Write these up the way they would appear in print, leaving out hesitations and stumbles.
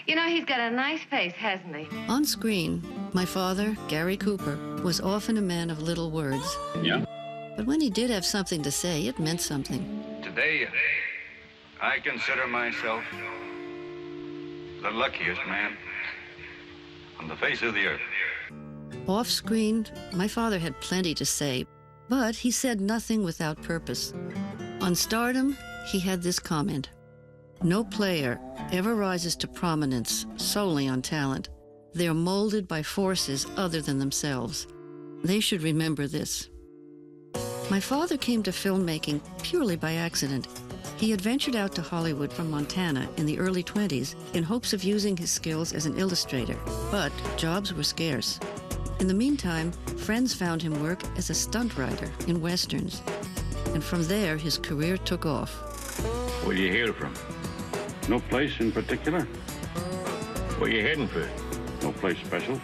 You know, he's got a nice face, hasn't he? On screen, my father, Gary Cooper, was often a man of little words. Yeah? But when he did have something to say, it meant something. Today, I consider myself the luckiest man on the face of the earth. Off screen, my father had plenty to say, but he said nothing without purpose. On Stardom, he had this comment: "No player ever rises to prominence solely on talent. They are molded by forces other than themselves. They should remember this." My father came to filmmaking purely by accident. He had ventured out to Hollywood from Montana in the early 20s in hopes of using his skills as an illustrator, but jobs were scarce. In the meantime, friends found him work as a stunt writer in westerns, and from there his career took off. Where you here from? No place in particular? Where you heading for? No place special?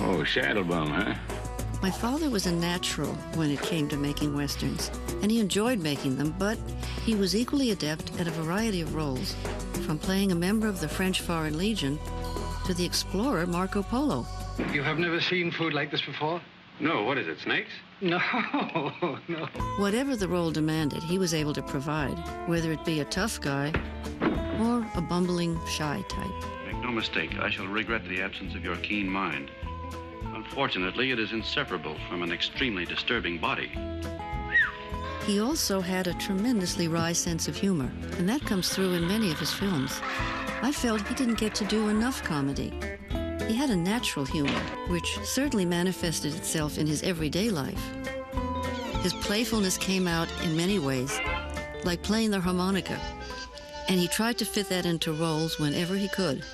Oh, Shadowbum, huh? My father was a natural when it came to making westerns, and he enjoyed making them, but he was equally adept at a variety of roles, from playing a member of the French Foreign Legion to the explorer Marco Polo. You have never seen food like this before? No, what is it, snakes? No, no. Whatever the role demanded, he was able to provide, whether it be a tough guy or a bumbling, shy type. Make no mistake, I shall regret the absence of your keen mind. Unfortunately, it is inseparable from an extremely disturbing body. He also had a tremendously wry sense of humor, and that comes through in many of his films. I felt he didn't get to do enough comedy. He had a natural humor, which certainly manifested itself in his everyday life. His playfulness came out in many ways, like playing the harmonica, and he tried to fit that into roles whenever he could.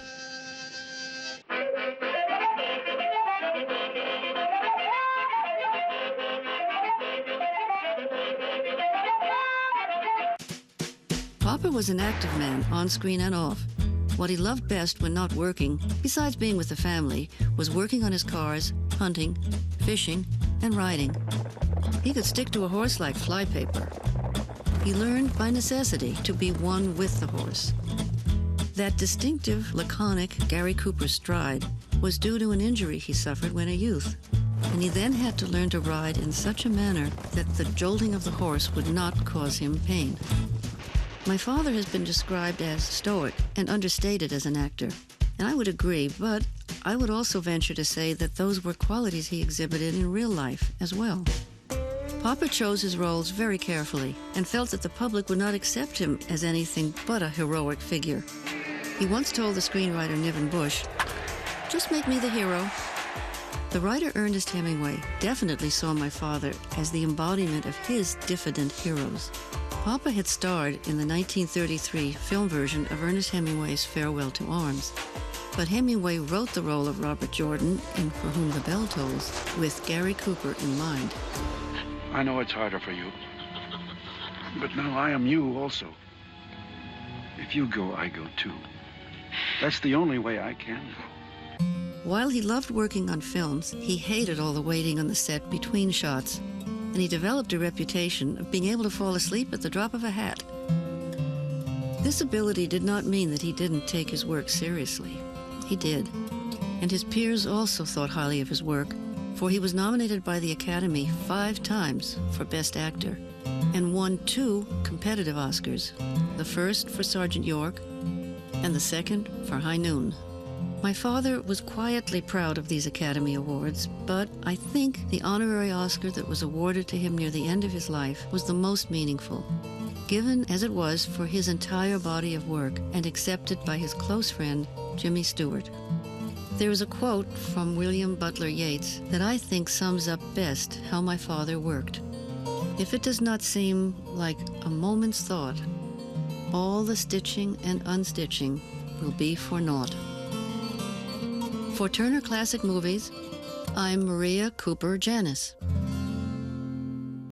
Papa was an active man, on screen and off. What he loved best when not working, besides being with the family, was working on his cars, hunting, fishing, and riding. He could stick to a horse like flypaper. He learned by necessity to be one with the horse. That distinctive, laconic Gary Cooper stride was due to an injury he suffered when a youth, and he then had to learn to ride in such a manner that the jolting of the horse would not cause him pain. My father has been described as stoic and understated as an actor, and I would agree, but I would also venture to say that those were qualities he exhibited in real life as well. Papa chose his roles very carefully and felt that the public would not accept him as anything but a heroic figure. He once told the screenwriter Niven Bush, "Just make me the hero." The writer Ernest Hemingway definitely saw my father as the embodiment of his diffident heroes. Papa had starred in the 1933 film version of Ernest Hemingway's Farewell to Arms, but Hemingway wrote the role of Robert Jordan in For Whom the Bell Tolls with Gary Cooper in mind. I know it's harder for you, but now I am you also. If you go, I go too. That's the only way I can go. While he loved working on films, he hated all the waiting on the set between shots, and he developed a reputation of being able to fall asleep at the drop of a hat. This ability did not mean that he didn't take his work seriously. He did, and his peers also thought highly of his work, for he was nominated by the Academy 5 times for Best Actor and won 2 competitive Oscars, the first for Sergeant York and the second for High Noon. My father was quietly proud of these Academy Awards, but I think the honorary Oscar that was awarded to him near the end of his life was the most meaningful, given as it was for his entire body of work and accepted by his close friend, Jimmy Stewart. There is a quote from William Butler Yeats that I think sums up best how my father worked. "If it does not seem like a moment's thought, all the stitching and unstitching will be for naught." For Turner Classic Movies, I'm Maria Cooper Janis.